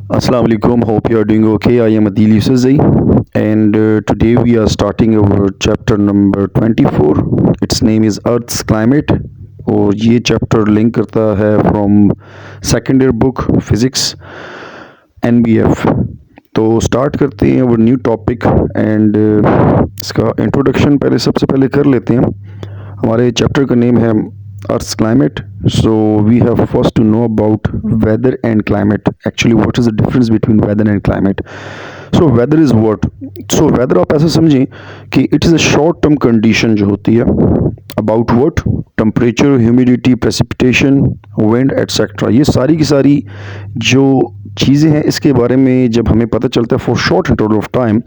Assalamu alaikum. Hope you are doing okay. I am Adil Yusufzai, and today we are starting our chapter number 24. Its name is Earth's Climate. और ये chapter link करता है from second year book physics NBF। तो start करते हैं वो new topic and इसका introduction पहले सबसे पहले कर लेते हैं। हमारे चैप्टर का नेम है Earth's climate. So we have first to know about weather and climate. Actually, what is the difference between weather and climate? So weather is what? So weather आप ऐसे समझें कि it is a short term condition जो होती है about what? Temperature, humidity, precipitation, wind, etc. ये सारी की सारी जो चीज़ें हैं इसके बारे में जब हमें पता चलता है for short interval of time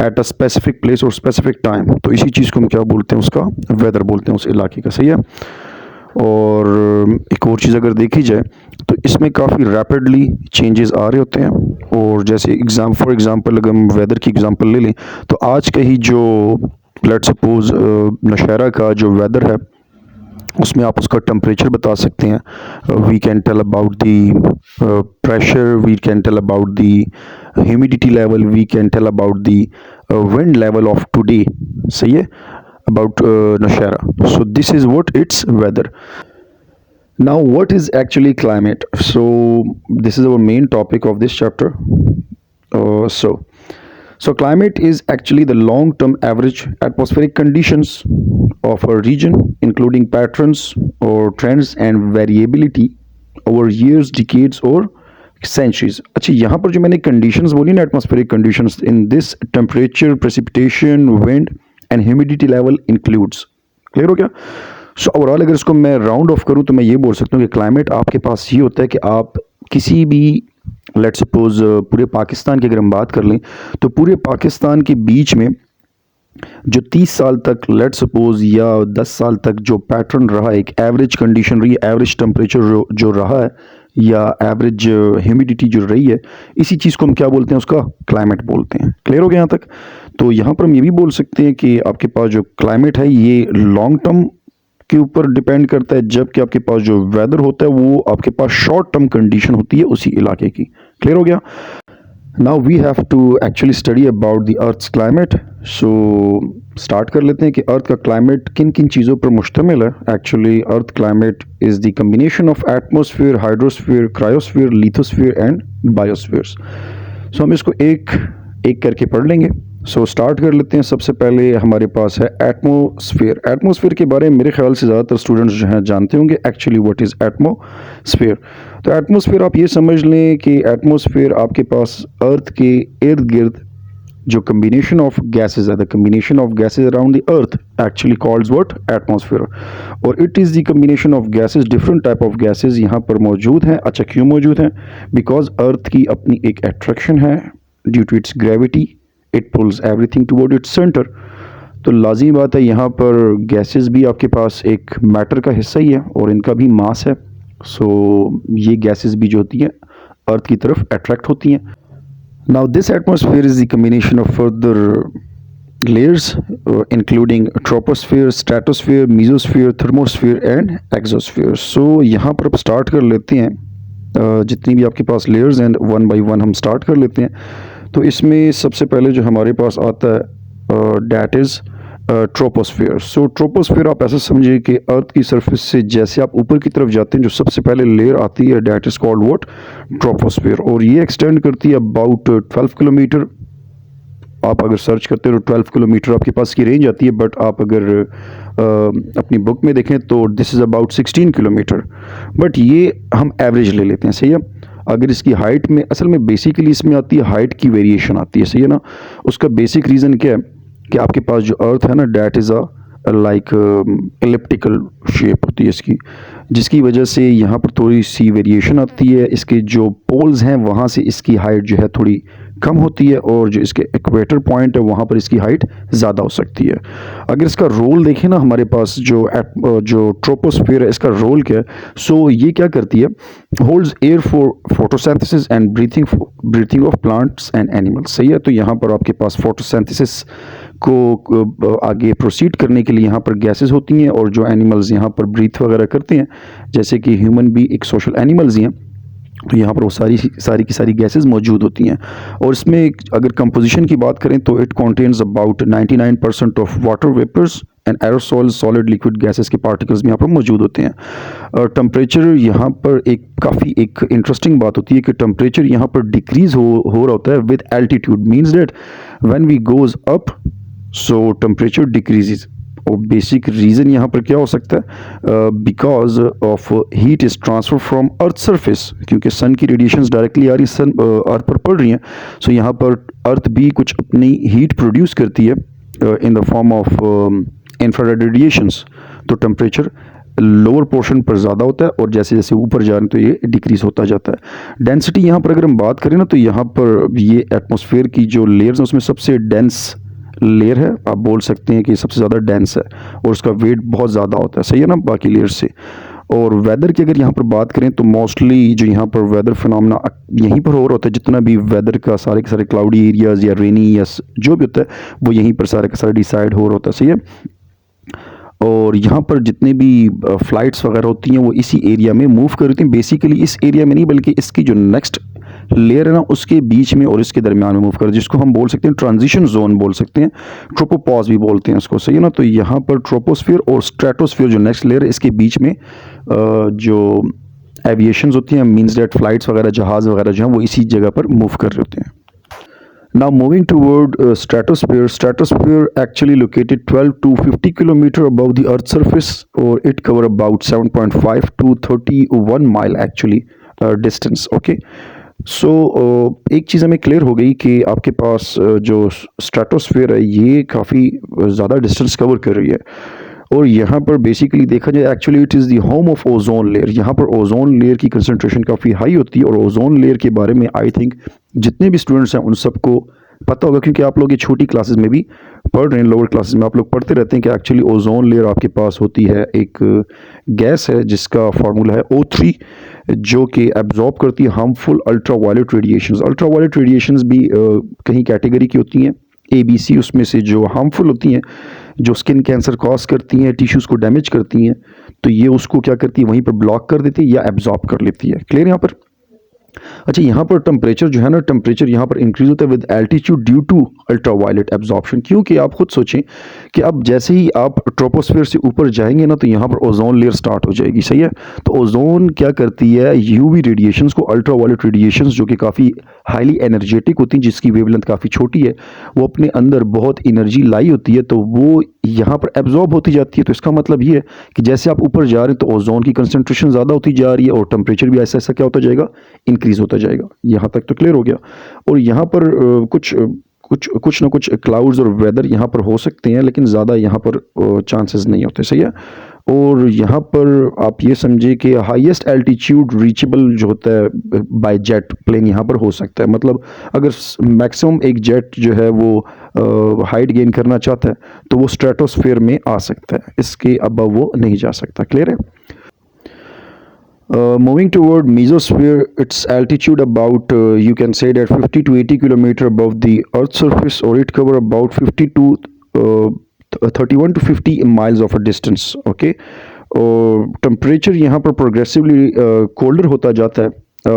at a specific place और स्पेसिफिक टाइम, तो इसी चीज़ को हम क्या बोलते हैं, उसका वेदर बोलते हैं उस इलाके का। सही है। और एक और चीज़ अगर देखी जाए तो इसमें काफ़ी रैपिडली चेंजेस आ रहे होते हैं। और जैसे फॉर एग्ज़ाम्पल अगर हम वेदर की एग्ज़ाम्पल ले लें तो आज का ही जो लेट सपोज नौशहरा का जो वेदर है उसमें आप उसका टेम्परेचर बता सकते हैं। We can tell about the pressure, we can tell about the humidity level, we can tell about the wind level of today. सही है, about Nashara. So this is what its weather. Now what is actually climate? So this is our main topic of this chapter. So climate is actually the long-term average atmospheric conditions of a region, including patterns or trends and variability over years, decades or centuries. अच्छा, यहाँ पर जो मैंने conditions बोली ना, atmospheric conditions, in this temperature, precipitation, wind and humidity level includes. Clear हो गया? So overall अगर इसको मैं राउंड ऑफ करूँ तो मैं ये बोल सकता हूँ कि क्लाइमेट आपके पास ये होता है कि आप किसी भी लेट सपोज पूरे पाकिस्तान की अगर हम बात कर लें तो पूरे पाकिस्तान के बीच में जो 30 साल तक लेट सपोज या 10 साल तक जो पैटर्न रहा है, एक एवरेज कंडीशन रही है, एवरेज टेम्परेचर जो रहा है या एवरेज ह्यूमिडिटी जो रही है, इसी चीज़ को हम क्या बोलते हैं, उसका क्लाइमेट बोलते हैं। क्लियर हो गया यहाँ तक? तो यहाँ पर हम ये भी बोल सकते हैं कि आपके पास जो क्लाइमेट है ये लॉन्ग टर्म के ऊपर डिपेंड करता है, जबकि आपके पास जो वेदर होता है वो आपके पास शॉर्ट टर्म कंडीशन होती है उसी इलाके की। क्लियर हो गया? Now we have to actually study about the earth's climate. So start कर लेते हैं कि अर्थ का क्लाइमेट किन किन चीज़ों पर मुश्तमिल है। Actually earth climate is the combination of atmosphere, hydrosphere, cryosphere, lithosphere and biospheres. So हम इसको एक एक करके पढ़ लेंगे। सो स्टार्ट कर लेते हैं। सबसे पहले हमारे पास है एटमोस्फियर। एटमोस्फियर के बारे में मेरे ख्याल से ज़्यादातर स्टूडेंट्स जो हैं जानते होंगे एक्चुअली व्हाट इज़ एटमोस्फियर। तो एटमोस्फियर आप ये समझ लें कि एटमोस्फियर आपके पास अर्थ के इर्द गिर्द जो कम्बिनेशन ऑफ गैसेज है, the combination of gases around the earth actually calls what atmosphere. और it is the combination of gases, different type of gases यहाँ पर मौजूद हैं। अच्छा, क्यों मौजूद हैं? बिकॉज अर्थ की अपनी एक अट्रैक्शन है, due to its gravity it pulls everything toward its centre. तो लाजिम बात है यहाँ पर गैसेस भी आपके पास एक मैटर का हिस्सा ही है और इनका भी मास है। सो ये गैसेस भी जो होती हैं अर्थ की तरफ अट्रैक्ट होती हैं। Now this atmosphere is the combination of further layers including troposphere, stratosphere, mesosphere, thermosphere and exosphere. So यहाँ पर अब स्टार्ट कर लेते हैं जितनी भी आपके पास लेयर्स हैं वन बाय वन हम स्टार्ट कर लेते हैं। तो इसमें सबसे पहले जो हमारे पास आता है that is troposphere. So troposphere आप ऐसा समझिए कि अर्थ की सरफेस से जैसे आप ऊपर की तरफ जाते हैं जो सबसे पहले लेयर आती है that is called what troposphere. और ये एक्सटेंड करती है अबाउट 12 किलोमीटर। आप अगर सर्च करते हो तो 12 किलोमीटर आपके पास की रेंज आती है, बट आप अगर अपनी बुक में देखें तो this is about 16 kilometre. But ये हम एवरेज ले लेते हैं। सही है। अगर इसकी हाइट में असल में बेसिकली इसमें आती है हाइट की वेरिएशन आती है। सही है ना। उसका बेसिक रीज़न क्या है कि आपके पास जो अर्थ है ना that is a like elliptical shape होती है इसकी, जिसकी वजह से यहाँ पर थोड़ी सी वेरिएशन आती है। इसके जो पोल्स हैं वहाँ से इसकी हाइट जो है थोड़ी कम होती है और जो इसके इक्वेटर पॉइंट है वहाँ पर इसकी हाइट ज़्यादा हो सकती है। अगर इसका रोल देखें ना हमारे पास जो ट्रोपोस्फियर है इसका रोल क्या है। सो ये क्या करती है, holds air for photosynthesis and breathing of plants and animals. सही है। तो यहाँ पर आपके पास फोटोसिंथेसिस को आगे प्रोसीड करने के लिए यहाँ पर गैसेस होती हैं और जो एनिमल्स यहाँ पर ब्रीथ वगैरह करते हैं, जैसे कि ह्यूमन भी एक सोशल एनिमल्स ही हैं, तो यहाँ पर वो सारी की सारी गैसेस मौजूद होती हैं। और इसमें अगर कंपोजिशन की बात करें तो it contains about 99% of water vapours and aerosol solid liquid gases के पार्टिकल्स भी यहाँ पर मौजूद होते हैं। और टेम्परेचर यहाँ पर काफ़ी एक इंटरेस्टिंग बात होती है कि टेम्परेचर यहाँ पर डिक्रीज हो रहा होता है with altitude, means that when we goes up so temperature decreases. और बेसिक रीज़न यहाँ पर क्या हो सकता है, because of heat is transfer from earth surface, क्योंकि सन की रेडिएशंस डायरेक्टली आ रही सन अर्थ पर पड़ रही हैं। सो यहाँ पर अर्थ भी कुछ अपनी हीट प्रोड्यूस करती है in the form of infrared radiations. तो टेम्परेचर लोअर पोर्शन पर ज़्यादा होता है और जैसे जैसे ऊपर जा रहे हैं तो ये डिक्रीज होता जाता है। डेंसिटी यहाँ पर अगर हम बात करें ना तो यहाँ पर ये एटमॉस्फेयर की जो लेयर्स हैं उसमें सबसे डेंस लेयर है, आप बोल सकते हैं कि सबसे ज़्यादा डेंस है और उसका वेट बहुत ज़्यादा होता है, सही है ना, बाकी लेयर से। और वेदर की अगर यहाँ पर बात करें तो मोस्टली जो यहाँ पर वेदर फिनोमेना यहीं पर हो रहा होता है, जितना भी वेदर का सारे के सारे क्लाउडी एरियाज़ या रेनी या जो भी होता है वो यहीं पर सारे का सारा डिसाइड हो रहा होता है, सही है। और यहाँ पर जितने भी फ़्लाइट्स वगैरह होती हैं वो इसी एरिया में मूव कर रही हैं, बेसिकली इस एरिया में नहीं बल्कि इसकी जो नेक्स्ट लेयर है ना उसके बीच में और इसके दरमियान में मूव कर, जिसको हम बोल सकते हैं ट्रांजिशन जोन बोल सकते हैं, ट्रोपोपॉज भी बोलते हैं इसको, सही है ना। तो यहाँ पर ट्रोपोस्फीयर और स्ट्रेटोस्फीयर जो नेक्स्ट लेयर है इसके बीच में जो एविएशंस होती हैं, मीन्स डेट फ्लाइट्स वगैरह जहाज़ वगैरह जो हैं वो इसी जगह पर मूव कर रहे होते हैं। Now moving toward stratosphere. Stratosphere actually located 12 to 50 kilometer above the Earth's surface, or it cover about 7.5 to 31 mile actually distance. Okay. सो एक चीज़ हमें क्लियर हो गई कि आपके पास जो स्ट्रेटोस्फेयर है ये काफ़ी ज़्यादा डिस्टेंस कवर कर रही है। और यहाँ पर बेसिकली देखा जाए actually it is the home of ozone layer. यहाँ पर ओजोन लेयर की कंसंट्रेशन काफ़ी हाई होती है और ओजोन लेयर के बारे में आई थिंक जितने भी स्टूडेंट्स हैं उन सबको पता होगा, क्योंकि आप लोग ये छोटी क्लासेस में भी पढ़ रहे हैं, लोअर क्लासेस में आप लोग पढ़ते रहते हैं कि एक्चुअली ओजोन लेयर आपके पास होती है एक गैस है जिसका फार्मूला है O3, जो कि एब्जॉर्ब करती है harmful ultraviolet radiations. Ultraviolet radiations भी कहीं कैटेगरी की होती हैं, ABC उसमें से जो हार्मफुल होती हैं, जो स्किन कैंसर कॉज करती हैं, टिश्यूज़ को डैमेज करती हैं, तो ये उसको क्या करती है वहीं पर ब्लॉक कर देती है या एब्जॉर्ब कर लेती है। क्लियर यहाँ पर? अच्छा, यहाँ पर टेम्परेचर जो है ना, टेम्परेचर यहाँ पर इंक्रीज होता है with altitude due to ultraviolet absorption. क्योंकि आप खुद सोचें कि अब जैसे ही आप ट्रोपोस्फेयर से ऊपर जाएंगे ना तो यहाँ पर ओजोन लेयर स्टार्ट हो जाएगी, सही है। तो ओजोन क्या करती है, यूवी रेडिएशंस को, अल्ट्रा वायलेट रेडिएशंस जो कि काफ़ी हाईली एनर्जेटिक होती हैं, जिसकी वेवलेंथ काफ़ी छोटी है, वो अपने अंदर बहुत एनर्जी लाई होती है, तो वो यहाँ पर एब्जॉर्ब होती जाती है। तो इसका मतलब ये है कि जैसे आप ऊपर जा रहे हैं तो ओजोन की कंसंट्रेशन ज़्यादा होती जा रही है और टेम्परेचर भी ऐसा ऐसा क्या होता जाएगा, इंक्रीज होता जाएगा। यहाँ तक तो क्लियर हो गया। और यहाँ पर कुछ ना कुछ क्लाउड्स और वेदर यहाँ पर हो सकते हैं, लेकिन ज़्यादा यहाँ पर चांसेस नहीं होते, सही है। और यहाँ पर आप ये समझिए कि हाईएस्ट एल्टीट्यूड रीचेबल जो होता है बाय जेट प्लेन यहाँ पर हो सकता है। मतलब अगर मैक्सिमम एक जेट जो है वो हाइट गेन करना चाहता है तो वो स्ट्रेटोस्फेयर में आ सकता है, इसके अबव वो नहीं जा सकता। क्लियर है? Moving toward mesosphere, its altitude about you can say that 50 to 80 kilometer above the Earth's surface, or it cover about 50 to 31 to 50 miles of a distance. Okay, और टेम्परेचर यहाँ पर प्रोग्रेसिवली कोल्डर होता जाता है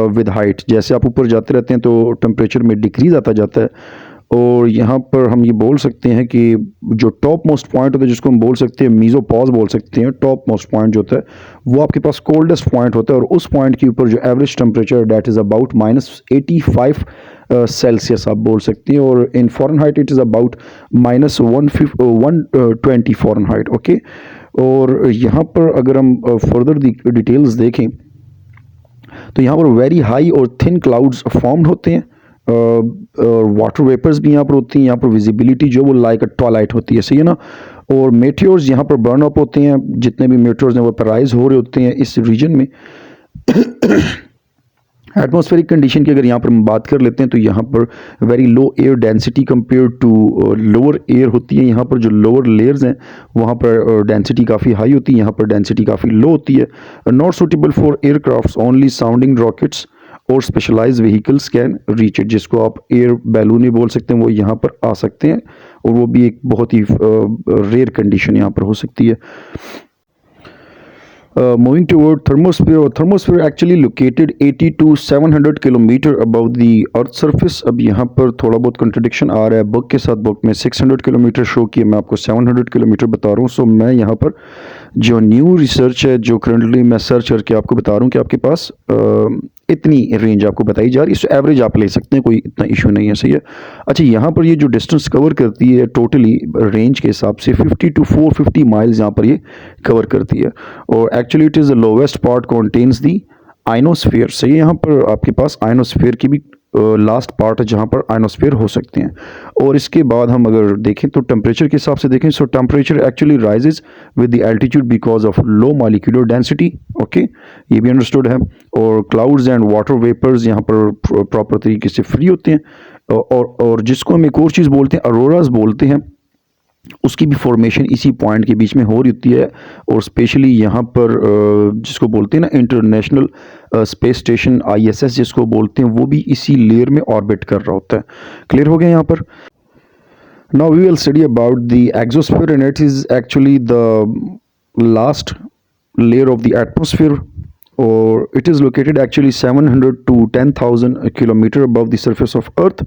with height. जैसे आप ऊपर जाते रहते हैं तो टेम्परेचर में डिक्रीज आता जाता है। और यहाँ पर हम ये बोल सकते हैं कि जो टॉप मोस्ट पॉइंट होता है, जिसको हम बोल सकते हैं मीज़ोपॉज बोल सकते हैं, टॉप मोस्ट पॉइंट जो होता है वो आपके पास कोल्डेस्ट पॉइंट होता है, और उस पॉइंट के ऊपर जो average temperature that is about -85 Celsius आप बोल सकते हैं, और इन Fahrenheit it is about -120 Fahrenheit. Okay, और यहाँ पर अगर हम फर्दर डिटेल्स देखें तो यहाँ पर वेरी हाई और थिन क्लाउड्स फॉर्म्ड होते हैं, वाटर वेपर्स भी यहाँ पर होती हैं। यहाँ पर विजिबिलिटी जो वो लाइक ट्वाइलाइट होती है, सही है ना। और मेटियोर्स यहाँ पर बर्न अप होते हैं, जितने भी मेटियोर्स हैं वो वेपराइज हो रहे होते हैं इस रीजन में। एटमॉस्फेरिक कंडीशन की अगर यहाँ पर हम बात कर लेते हैं तो यहाँ पर very low air density compare to lower air होती है। यहाँ पर जो लोअर लेयर्स हैं वहाँ पर डेंसिटी काफ़ी हाई होती है, यहाँ पर डेंसिटी काफ़ी लो होती है। Not suitable for aircrafts, only sounding rockets और specialise vehicles can reach it, जिसको आप एयर बैलून भी बोल सकते हैं, वो यहाँ पर आ सकते हैं, और वो भी एक बहुत ही रेयर कंडीशन यहाँ पर हो सकती है। Moving toward thermosphere actually located 80 to 700 kilometre above the earth surface. अब यहाँ पर थोड़ा बहुत contradiction आ रहा है बुक के साथ. बुक में 600 किलोमीटर शो किया, मैं आपको 700 किलोमीटर बता रहा हूँ. सो मैं यहाँ पर जो न्यू रिसर्च है, जो करंटली मैं सर्च करके आपको बता रहा हूँ कि आपके पास इतनी रेंज आपको बताई जा रही है. इससे एवरेज आप ले सकते हैं, कोई इतना इशू नहीं है. सही है. अच्छा, यहाँ पर ये जो डिस्टेंस कवर करती है टोटली रेंज के हिसाब से 50 टू 450 माइल्स यहाँ पर ये कवर करती है. और actually it is the lowest part contains the ionosphere. सही है. यहाँ पर आपके पास आइनोस्फीयर की भी लास्ट पार्ट है जहाँ पर आइनोस्फीयर हो सकते हैं. और इसके बाद हम अगर देखें तो टेम्परेचर के हिसाब से देखें, सो temperature actually rises with the altitude because of low molecular density. Okay, ये भी अंडरस्टूड है. और क्लाउड्स एंड वाटर वेपर्स यहाँ पर प्रॉपर तरीके से फ्री होते हैं. और जिसको हम एक और चीज़ बोलते हैं अरोराज बोलते हैं, उसकी भी फॉर्मेशन इसी पॉइंट के बीच में हो रही होती है. और स्पेशली यहाँ पर जिसको बोलते हैं ना इंटरनेशनल स्पेस स्टेशन ISS जिसको बोलते हैं, वो भी इसी लेयर में ऑर्बिट कर रहा होता है. क्लियर हो गया यहाँ पर. Now we will study about the exosphere and it is actually the last layer of the atmosphere. और it is located actually 700 to 10,000 kilometre above the surface of earth.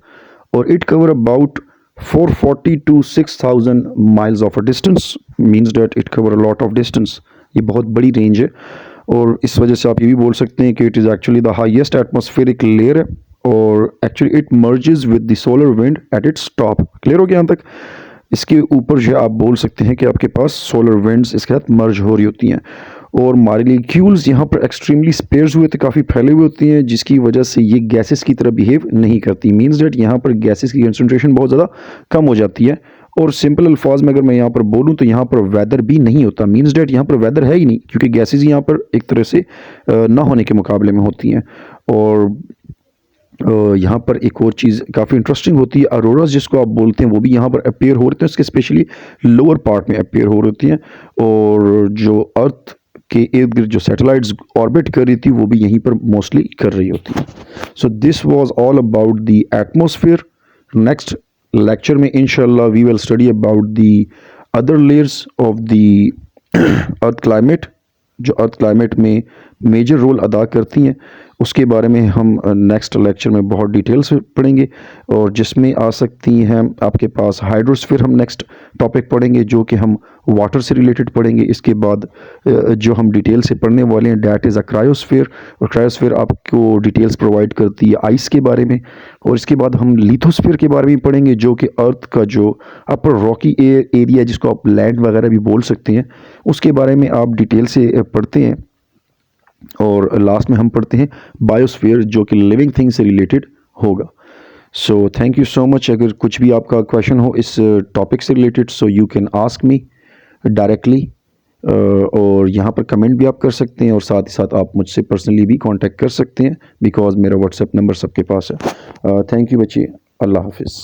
और it cover about 440 to 6,000 miles of a distance, means that it cover a lot of distance. ये बहुत बड़ी range है. और इस वजह से आप ये भी बोल सकते हैं कि it is actually the highest atmospheric layer है. और actually it merges with the solar wind at its top. Clear हो गया यहाँ तक. इसके ऊपर जो आप बोल सकते हैं कि आपके पास सोलर विंड्स इसके साथ मर्ज हो रही होती हैं. और मॉलिक्यूल्स यहाँ पर एक्सट्रीमली स्पेयर्स हुए थे, काफ़ी फैले हुए होती हैं, जिसकी वजह से ये गैसेस की तरह बिहेव नहीं करती. मीन्स डेट यहाँ पर गैसेस की कंसंट्रेशन बहुत ज़्यादा कम हो जाती है. और सिंपल अल्फाज में अगर मैं यहाँ पर बोलूँ तो यहाँ पर वेदर भी नहीं होता. मीन्स डेट यहाँ पर वेदर है ही नहीं, क्योंकि गैसेस यहाँ पर एक तरह से ना होने के मुकाबले में होती हैं. और यहाँ पर एक और चीज़ काफ़ी इंटरेस्टिंग होती है, अरोरास जिसको आप बोलते हैं, वो भी यहाँ पर अपेयर हो रहे हैं. इसके स्पेशली लोअर पार्ट में अपेयर हो रही होती हैं. और जो अर्थ के इर्द गिर्द जो सैटेलाइट्स ऑर्बिट कर रही थी, वो भी यहीं पर मोस्टली कर रही होती हैं. So this was all about the atmosphere. Next lecture में इंशाल्लाह we will study about the other layers of the earth climate, जो अर्थ क्लाइमेट में मेजर रोल अदा करती हैं. उसके बारे में हम नेक्स्ट लेक्चर में बहुत डिटेल से पढ़ेंगे. और जिसमें आ सकती हैं आपके पास हाइड्रोस्फीयर, हम नेक्स्ट टॉपिक पढ़ेंगे जो कि हम वाटर से रिलेटेड पढ़ेंगे. इसके बाद जो हम डिटेल से पढ़ने वाले हैं डैट इज़ अ क्रायोस्फीयर. और क्रायोस्फीयर आपको डिटेल्स प्रोवाइड करती है आइस के बारे में. और इसके बाद हम लिथोस्फीयर के बारे में पढ़ेंगे जो कि अर्थ का जो अपर रॉकी एरिया जिसको आप लैंड वगैरह भी बोल सकते हैं, उसके बारे में आप डिटेल से पढ़ते हैं. और लास्ट में हम पढ़ते हैं बायोस्फीयर जो कि लिविंग थिंग से रिलेटेड होगा. So thank you so much. अगर कुछ भी आपका क्वेश्चन हो इस टॉपिक से related, so you can ask me directly. और यहाँ पर कमेंट भी आप कर सकते हैं, और साथ ही साथ आप मुझसे पर्सनली भी कांटेक्ट कर सकते हैं, बिकॉज मेरा व्हाट्सएप नंबर सबके पास है. थैंक यू बच्चे. अल्लाह हाफिज़.